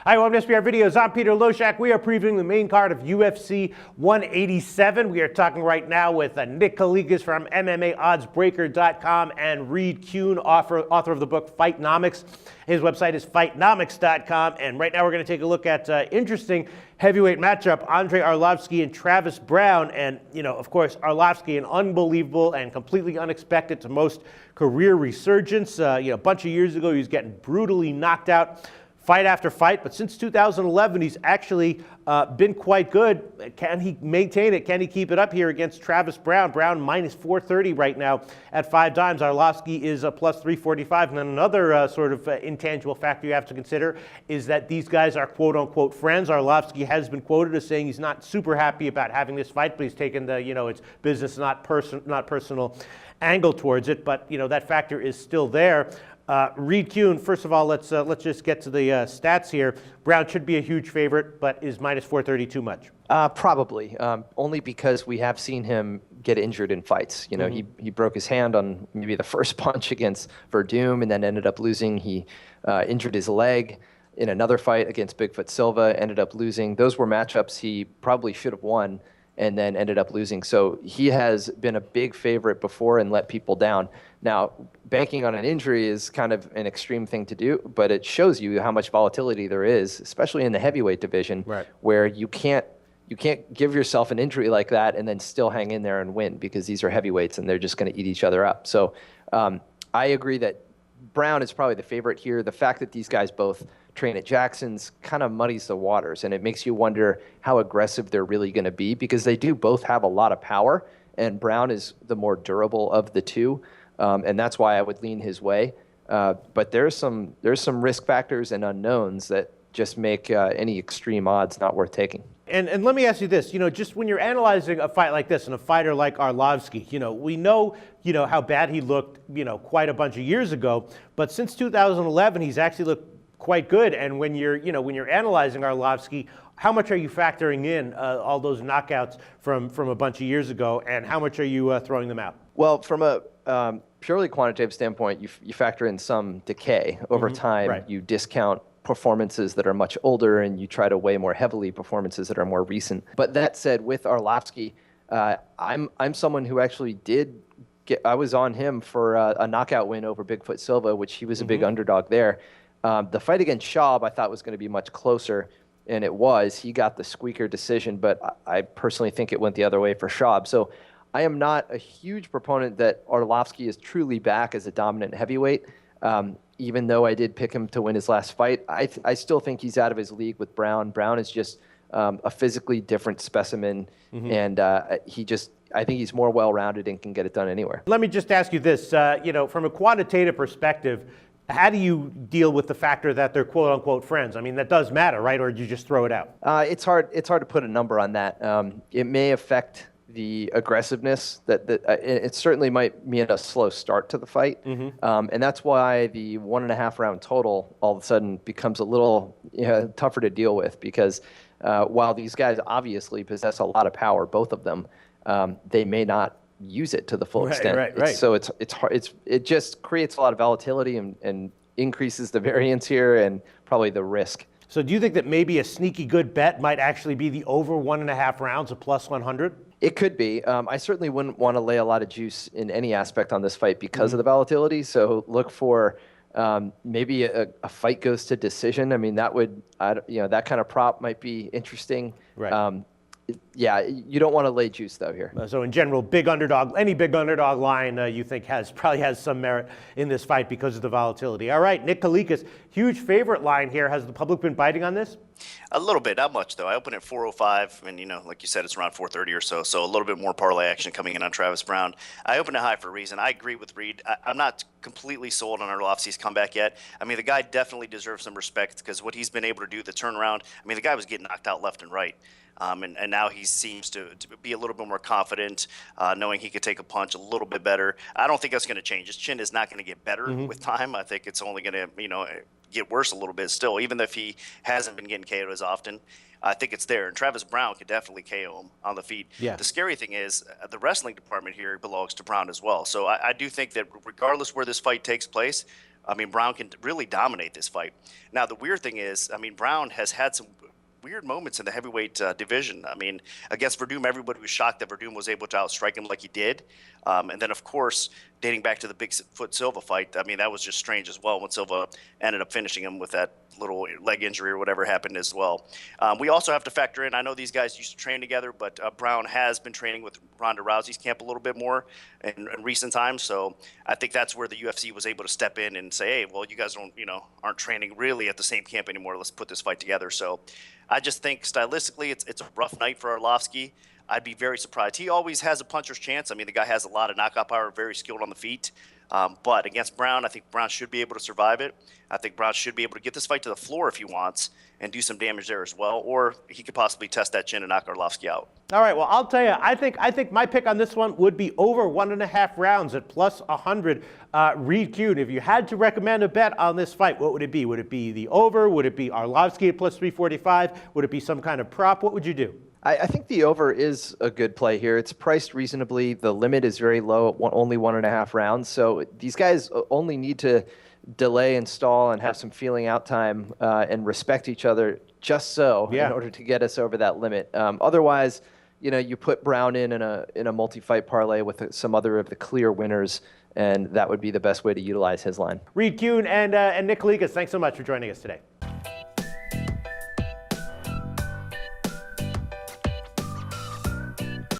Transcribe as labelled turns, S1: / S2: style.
S1: Hi, welcome to SBR Videos. I'm Peter Loshak. We are previewing the main card of UFC 187. We are talking right now with Nick Kalikas from MMAOddsBreaker.com and Reed Kuhn, author of the book Fightnomics. His website is Fightnomics.com. And right now we're going to take a look at interesting heavyweight matchup, Andrei Arlovski and Travis Browne. And, you know, of course, Arlovski, an unbelievable and completely unexpected to most career resurgence. A bunch of years ago, he was getting brutally knocked out fight after fight, but since 2011, he's actually been quite good. Can he maintain it? Can he keep it up here against Travis Browne? Browne minus 430 right now at 5 dimes. Arlovski is a plus 345. And then another sort of intangible factor you have to consider is that these guys are quote-unquote friends. Arlovski has been quoted as saying he's not super happy about having this fight, but he's taken the, it's business, not personal angle towards it. But, that factor is still there. Reed Kuhn, first of all, let's just get to the stats here. Browne should be a huge favorite, but is minus 430 too much?
S2: Probably, only because we have seen him get injured in fights. He broke his hand on maybe the first punch against Verdum and then ended up losing. He injured his leg in another fight against Bigfoot Silva, ended up losing. Those were matchups he probably should have won and then ended up losing. So he has been a big favorite before and let people down. Now, banking on an injury is kind of an extreme thing to do, but it shows you how much volatility there is, especially in the heavyweight division, right, where you can't give yourself an injury like that and then still hang in there and win, because these are heavyweights and they're just going to eat each other up. So I agree that Browne is probably the favorite here. The fact that these guys both train at Jackson's kind of muddies the waters, and it makes you wonder how aggressive they're really going to be, because they do both have a lot of power, and Browne is the more durable of the two, and that's why I would lean his way. But there's some risk factors and unknowns that just make any extreme odds not worth taking.
S1: And let me ask you this, just when you're analyzing a fight like this and a fighter like Arlovski, we know, how bad he looked, quite a bunch of years ago, but since 2011, he's actually looked quite good. And when you're analyzing Arlovski, how much are you factoring in all those knockouts from a bunch of years ago, and how much are you throwing them out?
S2: Well, from a purely quantitative standpoint, you factor in some decay over time. Right. You discount performances that are much older, and you try to weigh more heavily performances that are more recent. But that said, with Arlovski, I'm someone who actually I was on him for a knockout win over Bigfoot Silva, which he was a big underdog there. The fight against Schaub I thought was going to be much closer, and it was. He got the squeaker decision, but I personally think it went the other way for Schaub. So I am not a huge proponent that Arlovski is truly back as a dominant heavyweight. Even though I did pick him to win his last fight, I still think he's out of his league with Browne. Browne is just a physically different specimen, and I think he's more well-rounded and can get it done anywhere.
S1: Let me just ask you this, from a quantitative perspective, how do you deal with the factor that they're quote-unquote friends? I mean, that does matter, right? Or do you just throw it out?
S2: It's hard to put a number on that. It may affect the aggressiveness that it certainly might mean a slow start to the fight. And that's why the 1.5 round total all of a sudden becomes a little tougher to deal with, because while these guys obviously possess a lot of power, both of them, they may not use it to the full extent. Right. So it's hard. It just creates a lot of volatility and increases the variance here and probably the risk.
S1: So do you think that maybe a sneaky good bet might actually be the over 1.5 rounds of plus 100?
S2: It could be. I certainly wouldn't want to lay a lot of juice in any aspect on this fight because of the volatility. So look for maybe a fight goes to decision. I mean, that kind of prop might be interesting. Right. Yeah, you don't want to lay juice though here.
S1: So in general, any big underdog line you think probably has some merit in this fight because of the volatility. All right, Nick Kalikas, huge favorite line here. Has the public been biting on this?
S3: A little bit, not much though. I opened at 405, and like you said, it's around 430 or so. So a little bit more parlay action coming in on Travis Browne. I opened it high for a reason. I agree with Reed. I'm not completely sold on Arlovski's comeback yet. I mean, the guy definitely deserves some respect because what he's been able to do, the turnaround. I mean, the guy was getting knocked out left and right. And now he seems to be a little bit more confident, knowing he could take a punch a little bit better. I don't think that's going to change. His chin is not going to get better with time. I think it's only going to, get worse a little bit still, even if he hasn't been getting KO'd as often. I think it's there. And Travis Browne could definitely KO him on the feet. Yeah. The scary thing is the wrestling department here belongs to Browne as well. So I do think that regardless where this fight takes place, I mean, Browne can really dominate this fight. Now, the weird thing is, I mean, Browne has had some weird moments in the heavyweight division. I mean, against Verdum, everybody was shocked that Verdum was able to outstrike him like he did. And then, of course, dating back to the Bigfoot Silva fight, I mean, that was just strange as well when Silva ended up finishing him with that little leg injury or whatever happened as well. We also have to factor in, I know these guys used to train together, but Browne has been training with Ronda Rousey's camp a little bit more in recent times. So I think that's where the UFC was able to step in and say, hey, well, you guys aren't training really at the same camp anymore. Let's put this fight together. So I just think stylistically it's a rough night for Arlovski. I'd be very surprised. He always has a puncher's chance. I mean, the guy has a lot of knockout power, very skilled on the feet. But against Browne, I think Browne should be able to survive it. I think Browne should be able to get this fight to the floor if he wants and do some damage there as well. Or he could possibly test that chin and knock Arlovski out.
S1: All right, well, I'll tell you, I think my pick on this one would be over 1.5 rounds at plus 100. Reed Kuhn, if you had to recommend a bet on this fight, what would it be? Would it be the over? Would it be Arlovski at plus 345? Would it be some kind of prop? What would you do?
S2: I think the over is a good play here. It's priced reasonably. The limit is very low, only 1.5 rounds. So these guys only need to delay and stall and have some feeling out time and respect each other just so in order to get us over that limit. Otherwise, you put Browne in a multi-fight parlay with some other of the clear winners, and that would be the best way to utilize his line.
S1: Reed Kuhn and Nick Kalikas, thanks so much for joining us today.